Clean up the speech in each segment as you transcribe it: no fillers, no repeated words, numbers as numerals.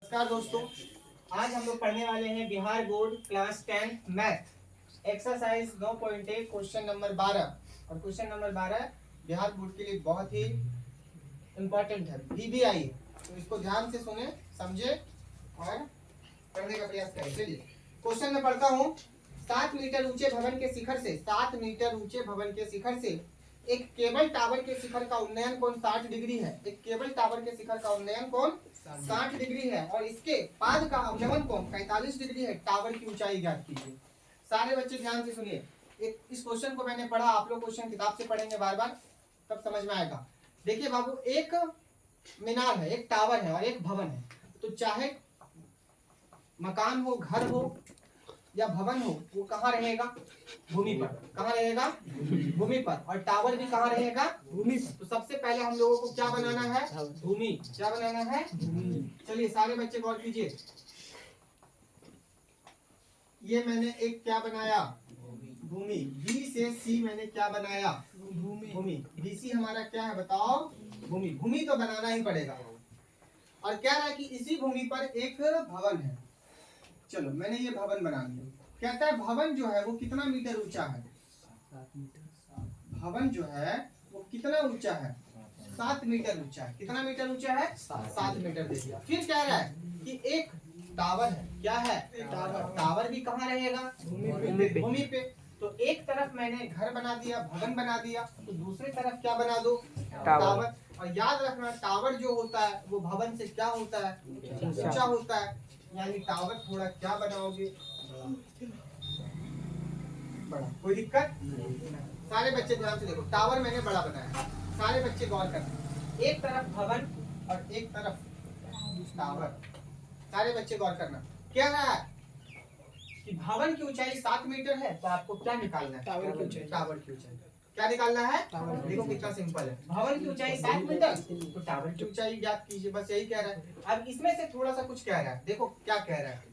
नमस्कार दोस्तों, आज हम लोग पढ़ने वाले हैं Bihar board class 10 math exercise 9.1 question number 12। और क्वेश्चन नंबर 12 बिहार बोर्ड के लिए बहुत ही इम्पोर्टेंट है, VBI। तो इसको ध्यान से सुने, समझे और पढ़ने का प्रयास करें। चलिए क्वेश्चन में पढ़ता हूँ। 7 मीटर ऊंचे भवन के शिखर से 7 मीटर ऊंचे भवन के शिखर से एक केबल टावर के शिखर का उन्नयन कोण 60 डिग्री है। एक केबल टावर के शिखर का उन्नयन कोण 60 डिग्री है और इसके पाद का अवनमन कोण 45 डिग्री है। टावर की ऊंचाई ज्ञात कीजिए। सारे बच्चे ध्यान से सुनिए। इस क्वेश्चन को मैंने पढ़ा, आप लोग क्वेश्चन किताब से पढ़ेंगे बार बार, तब समझ में आएगा। देखिए बाबू, एक मीनार है, एक टावर है और एक भवन है। तो चाहे मकान हो, घर हो या भवन हो, वो कहाँ रहेगा? भूमि पर। कहाँ रहेगा? भूमि पर। और टावर भी कहाँ रहेगा? भूमि पर। तो सबसे पहले हम लोगों को क्या बनाना है? भूमि। क्या बनाना है? भूमि। चलिए सारे बच्चे गौर कीजिए। ये मैंने एक क्या बनाया? भूमि। बी से सी मैंने क्या बनाया? भूमि। BC हमारा क्या है बताओ? भूमि। भूमि तो बनाना ही पड़ेगा। और क्या है कि इसी भूमि पर एक भवन है। चलो मैंने ये भवन बना लिया। कहता है भवन जो है वो कितना मीटर ऊंचा है? 7 मीटर। भवन जो है वो कितना ऊंचा है? 7 मीटर ऊंचा है। कितना मीटर ऊंचा है? 7 मीटर। दे दिया। फिर कह रहा है कि एक टावर है। क्या है? टावर। टावर भी कहाँ रहेगा? भूमि पे। भूमि पे। तो एक तरफ मैंने घर बना दिया, भवन बना दिया, तो दूसरी तरफ क्या बना दो? टावर। और याद रखना, टावर जो होता है वो भवन से क्या होता है? ऊंचा होता है। यानी टावर थोड़ा क्या बनाओगे? बड़ा। कोई दिक्कत? सारे बच्चे ध्यान से देखो, टावर मैंने बड़ा बनाया। सारे बच्चे गौर करना, एक तरफ भवन और एक तरफ टावर। सारे बच्चे गौर करना। क्या रहा है कि भवन की ऊंचाई 7 मीटर है, तो आपको क्या निकालना है? टावर की ऊंचाई। टावर की ऊंचाई क्या निकालना है? देखो कितना सिंपल है। भवन की ऊंचाई 7 मीटर, तो टावर की ऊंचाई ज्ञात कीजिए। बस यही कह रहा है। अब इसमें से थोड़ा सा कुछ कह रहा है। देखो क्या कह रहा है।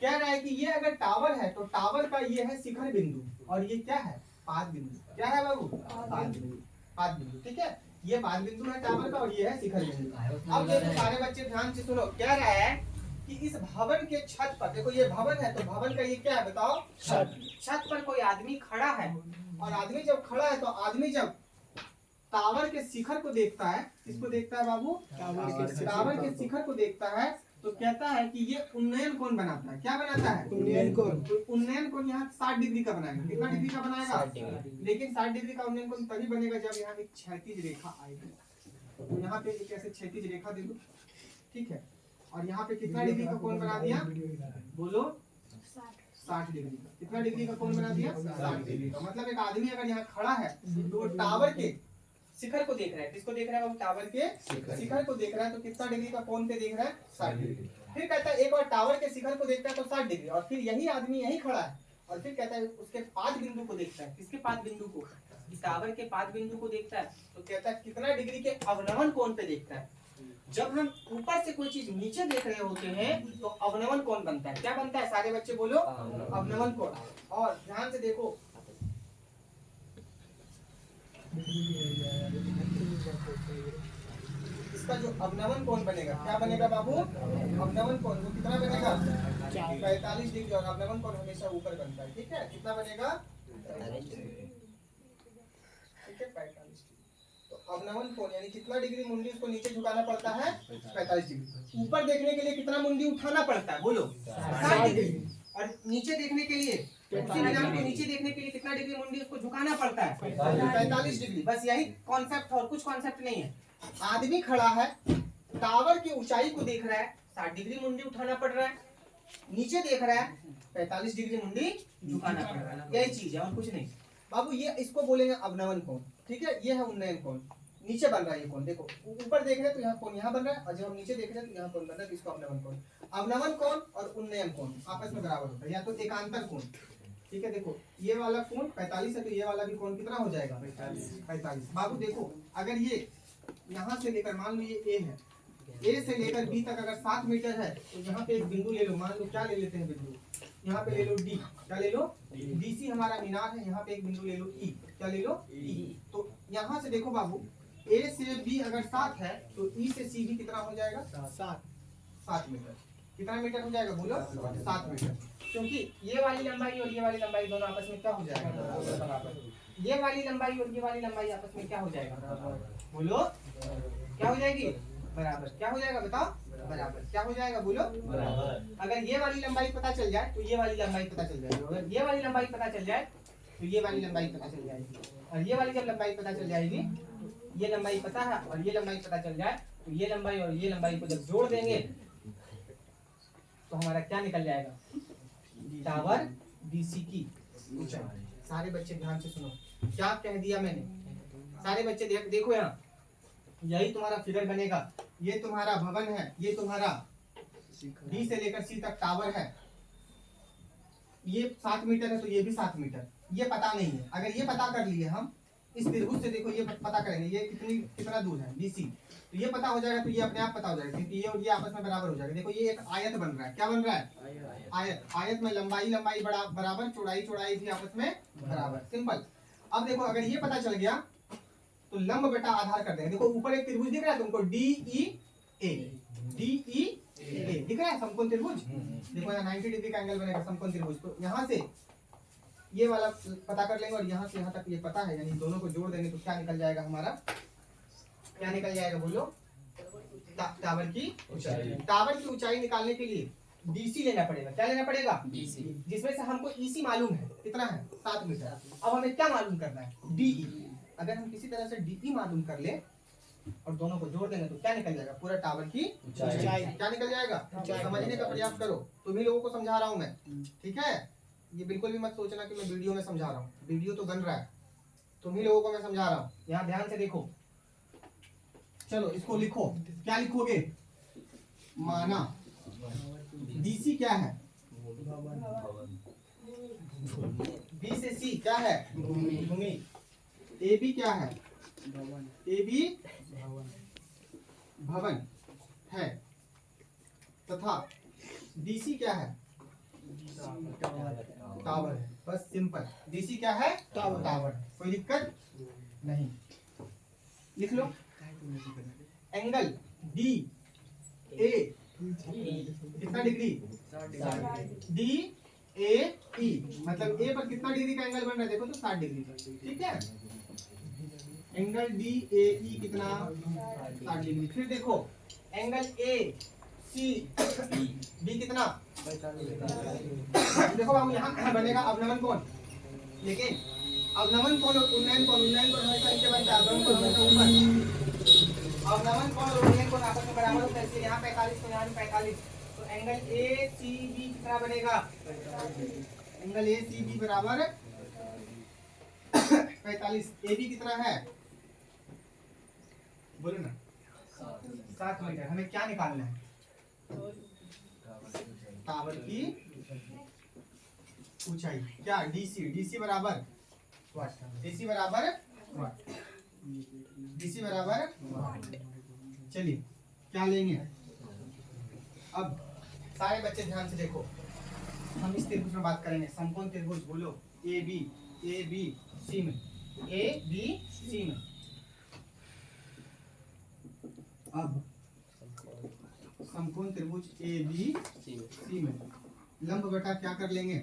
कह रहा है कि ये अगर टावर है तो टावर का ये है शिखर बिंदु और ये क्या है? पाद बिंदु। क्या है बाबू? पाद बिंदु। पाद बिंदु, ठीक है। ये पाद बिंदु है टावर का और ये है शिखर बिंदु। अब देखो सारे बच्चे ध्यान से सुनो। कह रहा है कि इस भवन के छत पर, देखो ये भवन है तो भवन का ये क्या है बताओ? छत। छत पर कोई आदमी खड़ा है और आदमी जब खड़ा है तो आदमी जब टावर के शिखर को देखता है, किसको देखता है बाबू? टावर के शिखर को देखता है, तो कहता है कि ये उन्नयन कोण बनाता है। क्या बनाता है? उन्नयन कोण। उन्नयन कोण यहाँ 60 डिग्री का बनाएगा। कितना डिग्री का बनाएगा? लेकिन 60 डिग्री का उन्नयन कोण तभी बनेगा जब यहाँ एक क्षैतिज रेखा आएगी। तो यहाँ पे एक ऐसे क्षैतिज रेखा दे दो, ठीक है। और यहाँ पे कितना डिग्री का कोण बना दिया? बोलो 60 डिग्री का। कितना डिग्री का कोण बना दिया? 60 डिग्री का। मतलब एक आदमी अगर यहाँ खड़ा है तो टावर के शिखर को देख रहा है। किसको देख रहा है वो? टावर के शिखर को देख रहा है। तो कितना डिग्री का कोण पे देख रहा है? 60 डिग्री। फिर कहता है एक बार टावर के शिखर को देखता है तो 60 डिग्री, और फिर यही आदमी यही खड़ा है और फिर कहता है उसके पाद बिंदु को देखता है। किसके पाद बिंदु को? टावर के पाद बिंदु को देखता है। तो कहता है कितना डिग्री के अवनमन कोण पे देखता है। जब हम ऊपर से कोई चीज नीचे देख रहे होते हैं तो अवनमन कोण बनता है। क्या बनता है? सारे बच्चे बोलो, अवनमन कोण। और ध्यान से देखो, इसका जो अवनमन कोण बनेगा, क्या बनेगा बाबू? अवनमन कोण। वो कितना बनेगा? 45 डिग्री। और अवनमन कोण हमेशा ऊपर बनता है, ठीक है। कितना बनेगा? ठीक है, 45 डिग्री। तो अवनमन कोण यानी कितना डिग्री मुंडी उसको नीचे झुकाना पड़ता है? 45 डिग्री। ऊपर देखने के लिए कितना मुंडी उठाना पड़ता है? बोलो 60 डिग्री। और नीचे देखने के लिए, नीचे देखने के लिए कितना डिग्री मुंडी उसको झुकाना पड़ता है? 45 डिग्री। बस यही कॉन्सेप्ट, और कुछ कॉन्सेप्ट नहीं है। आदमी खड़ा है, टावर की ऊंचाई को देख रहा है, 60 डिग्री मुंडी उठाना पड़ रहा है। नीचे देख रहा है, 45 डिग्री मुंडी झुकाना पड़ रहा है। यही चीज है और कुछ नहीं बाबू। ये इसको बोलेंगे अवनमन कोण, ठीक है। ये है उन्नयन कोण। नीचे बन रहा है ये कोण। देखो ऊपर देख रहे हैं तो यहाँ कोण यहाँ बन रहा है, और जब हम नीचे देख रहे हैं तो यहाँ कोण बन रहा है, तो इसको अवनमन कोण। अवनमन कोण और उन्नयन कोण आपस में बराबर होता है, या तो एकांतर कोण, ठीक है। देखो ये वाला कोण 45 है तो ये वाला भी कोण कितना हो जाएगा? 45। बाबू देखो, अगर ये यहाँ से लेकर, मान लो ये A है, A से लेकर B तक अगर 7 मीटर है तो यहाँ पे एक बिंदु ले लो। मान लो क्या ले लेते हैं बिंदु? यहाँ पे ले लो D। क्या ले लो? BC हमारा मीनार है। यहाँ पे एक बिंदु ले लो E। क्या ले लो? E। तो यहाँ से देखो बाबू, A से B अगर 7 है तो E से C भी कितना हो जाएगा? 7 मीटर। कितना मीटर हो जाएगा बोलो? 7 मीटर। क्योंकि ये वाली लंबाई और ये वाली लंबाई दोनों आपस में क्या हो जाएगा? बराबर। ये वाली लंबाई और ये वाली लंबाई आपस में क्या हो जाएगा? बोलो क्या हो जाएगी? बराबर। क्या हो जाएगा बताओ? बराबर। क्या हो जाएगा बोलो? बराबर। अगर ये वाली लंबाई पता चल जाए तो ये वाली लंबाई पता चल जाएगी, अगर ये वाली लंबाई पता चल जाए तो ये वाली लंबाई पता चल जाएगी, और ये वाली जब लंबाई पता चल जाएगी, ये लंबाई पता है और ये लंबाई पता चल जाए तो ये लंबाई और ये लंबाई को जब जोड़ देंगे तो हमारा क्या निकल जाएगा? टावर डीसी की ऊंचाई। सारे बच्चे ध्यान से सुनो, क्या कह दिया मैंने? सारे बच्चे देखो यहाँ, यही तुम्हारा फिगर बनेगा। ये तुम्हारा भवन है, ये तुम्हारा डी से लेकर सी तक टावर है। ये 7 मीटर है तो ये भी 7 मीटर। ये पता नहीं है, अगर ये पता कर लिए हम इस त्रिभुज से, देखो ये पता करेंगे ये कितना दूर है डीसी, तो ये पता हो जाएगा, तो ये अपने आप पता हो जाएगा क्योंकि ये और ये आपस में बराबर हो जाएगा। देखो ये एक आयत बन रहा है, क्या बन रहा है? आयत। आयत में लंबाई बराबर, चौड़ाई भी आपस में बराबर। सिंपल। अब देखो अगर ये पता चल गया तो लंब बटा आधार कर देंगे। देखो ऊपर एक त्रिभुज दिख रहा है तुमको, DEA दिख रहा है, समकोण त्रिभुज। देखो यहाँ 90 डिग्री का एंगल बनेगा समकोण त्रिभुज। तो यहाँ से ये वाला पता कर लेंगे और यहाँ से यहाँ तक ये पता है, यानी दोनों को जोड़ देंगे तो क्या निकल जाएगा हमारा? क्या निकल जाएगा बोलो? टावर की ऊंचाई। टावर की ऊंचाई निकालने के लिए डीसी लेना पड़ेगा। क्या लेना पड़ेगा? डीसी। जिसमें से हमको ईसी मालूम है, कितना है? 7 मीटर। अब हमें क्या मालूम करना है? डीई। अगर हम किसी तरह से डीई मालूम कर ले और दोनों को जोड़ देंगे तो क्या निकल जाएगा? पूरा टावर की ऊंचाई। क्या निकल जाएगा? समझने का प्रयास करो, तुम्ही लोगों को समझा रहा हूं मैं, ठीक है? ये बिल्कुल भी मत सोचना कि मैं वीडियो में समझा रहा हूँ, वीडियो तो बन रहा है, तुम्ही लोगों को मैं समझा रहा हूँ। यहाँ ध्यान से देखो, चलो इसको लिखो। क्या लिखोगे? माना डीसी क्या है? बी से सी क्या है? भूमि। AB क्या है? AB भवन है, तथा DC क्या है? टावर है। बस सिंपल। DC क्या है? टावर। कोई दिक्कत नहीं। लिख लो। एंगल DA कितना डिग्री? DAE मतलब A पर कितना डिग्री का एंगल बन रहा है? देखो तो 60 डिग्री का, ठीक है? एंगल DAE कितना? 60 डिग्री। फिर देखो एंगल ACB कितना? देखो बाबू यहाँ बनेगा अवनमन कोण, लेकिन अवनमन कोण और उन्नयन कोण हमेशा इनके बनता है। अवनमन कोण हमेशा ऊपर, अवनमन कोण और उन्नयन कोण आपस में बराबर होता है, इसलिए यहाँ 45 तो यहाँ 45। तो एंगल ACB कितना बनेगा? एंगल ACB बराबर 45। AB कितना है? बोलो ना। 7 मीटर। हमें क्या निकालना है? टावर की ऊंचाई। क्या? DC बराबर DC बराबर DC बराबर। चलिए क्या लेंगे अब? सारे बच्चे ध्यान से देखो, हम इस त्रिभुज में बात करेंगे, समकोण त्रिभुज। बोलो ABC में, ABC में। अब समकोण त्रिभुज ABC में लंब बटा क्या कर लेंगे?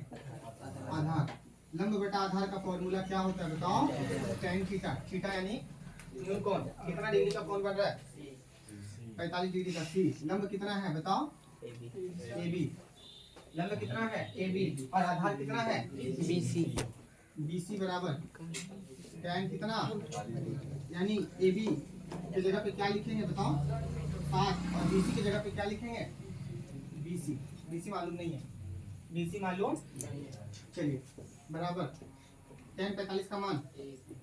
आधार। लंब बटा आधार का फॉर्मूला क्या होता है बताओ? tan theta. थीटा यानी न्यू कोण। कितना डिग्री का कोण बन रहा है? 45 डिग्री का। C लंब कितना है बताओ? AB। लंब कितना है? AB। और आधार कितना है? BC बराबर tan कितना, यानी AB की जगह पे क्या लिखेंगे बताओ? 7। और BC की जगह पे क्या लिखेंगे? BC मालूम नहीं है, BC मालूम। चलिए बराबर tan 45 का मान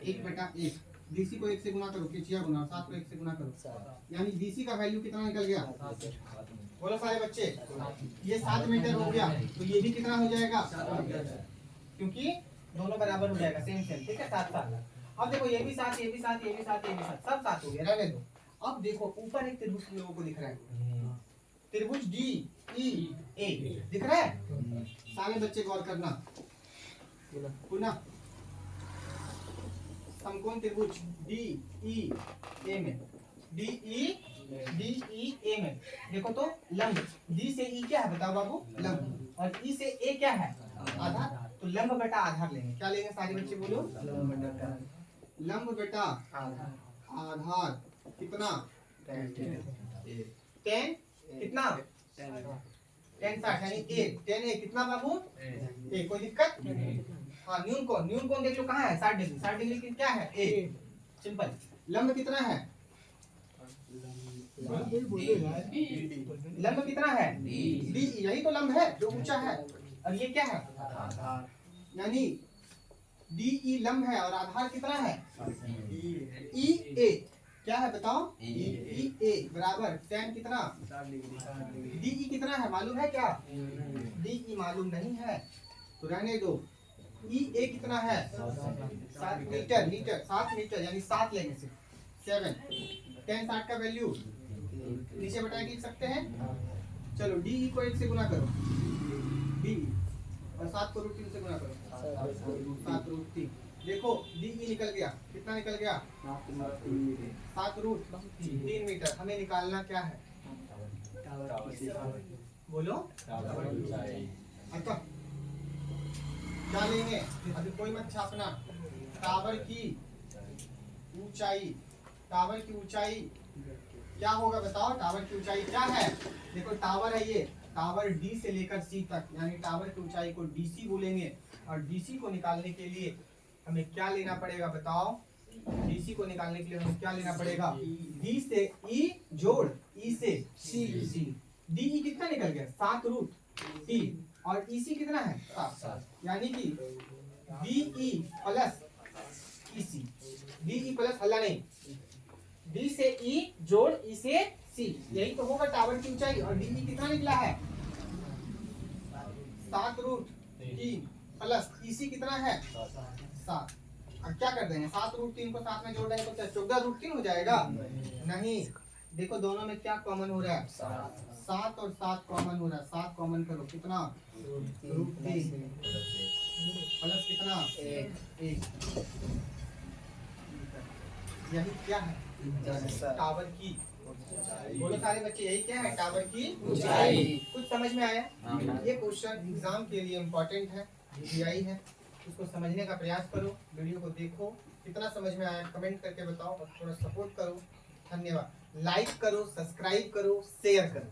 1/1। BC को 1 से गुना करो, केचिया गुना, और 7 को 1 से गुना करो, यानी BC का वैल्यू कितना निकल गया? बोलो सारे बच्चे। ये 7 मीटर हो गया, तो ये भी कितना हो जाएगा? क्योंकि दोनों बराबर हो जाएगा, सेम, ठीक है? 7। अब देखो ये भी 7, ये भी 7, ये भी 7, ये भी 7, सब 7 हो गया, रहने दो। अब देखो ऊपर एक त्रिभुज लोगों को दिख रहा है, त्रिभुज DEA दिख रहा है? सारे बच्चे गौर करना। पुनः समकोण त्रिभुज DEA में, DEA डी ई ए में देखो तो लंब, डी से ई क्या है बताओ बाबू, लंब, और ई से ए क्या है, आधार। तो लंब बेटा आधार लेंगे, क्या लेंगे सारे बच्चे बोलो, लंब बेटा आधार कितना, 10 कितना, 10 60 यानी ए, 10 ए कितना बाबू, ए, कोई दिक्कत, हाँ न्यून कोण देख लो कहाँ है, 60 डिग्री, 60 डिग्री की क्या है, ए, सिंपल। लंब कितना है, लंब कितना है, डी, यही तो लंब है जो ऊंचा है, और ये क्या है, यानी डी ई लंब है और आधार कितना है, ई ए, क्या है बताओ, ई ए बराबर tan कितना, डी ई कितना है मालूम है क्या, डी ई मालूम नहीं है तो रहने दो, ई ए कितना है, 7 मीटर, मीटर 7 मीटर यानी 7 लेंगे सिर्फ, 7, tan 60 का वैल्यू नीचे बटा के लिख सकते हैं, चलो डी ई को 1 से गुना करो, डी और 7 को √3 से गुना करो, 7 √3, देखो डी ई निकल गया, कितना निकल गया, 7 √3 मीटर। हमें निकालना क्या है, बोलो, अच्छा क्या लेंगे, अभी कोई मत छापना, टावर की ऊंचाई, टावर की ऊंचाई क्या होगा बताओ, टावर की ऊंचाई क्या है, देखो टावर है ये, टावर डी से लेकर सी तक, यानी टावर की ऊंचाई को डीसी बोलेंगे, और डीसी को निकालने के लिए हमें क्या लेना पड़ेगा बताओ, डीसी को निकालने के लिए हमें क्या लेना पड़ेगा, डी से ई जोड़ ई से सी, डी ई कितना निकल गया, 7 √3, और ई सी कितना है 7, यानी कि डी ई प्लस ई सी, डी ई प्लस हल्ला नहीं, डी से ई जोड़ ई से सी, यही तो होगा टावर की ऊंचाई, और डी ई कितना निकला है 7 √3 प्लस ई सी कितना है 7, अब क्या कर देंगे 7 √3 को 7 में जोड़ देंगे तो क्या 14 √3 हो जाएगा, नहीं देखो दोनों में क्या कॉमन हो रहा है, 7 और 7 कॉमन हो रहा है, 7 कॉमन करो कितना, √3 प्लस कितना 1, यही क्या है टावर की, बोलो सारे बच्चे यही क्या है टावर की ऊंचाई, कुछ समझ में आया, ये क्वेश्चन एग्जाम के लिए इम्पोर्टेंट है, जीआई है, उसको समझने का प्रयास करो, वीडियो को देखो, कितना समझ में आया कमेंट करके बताओ, और थोड़ा सपोर्ट करो, धन्यवाद, लाइक करो, सब्सक्राइब करो, शेयर करो।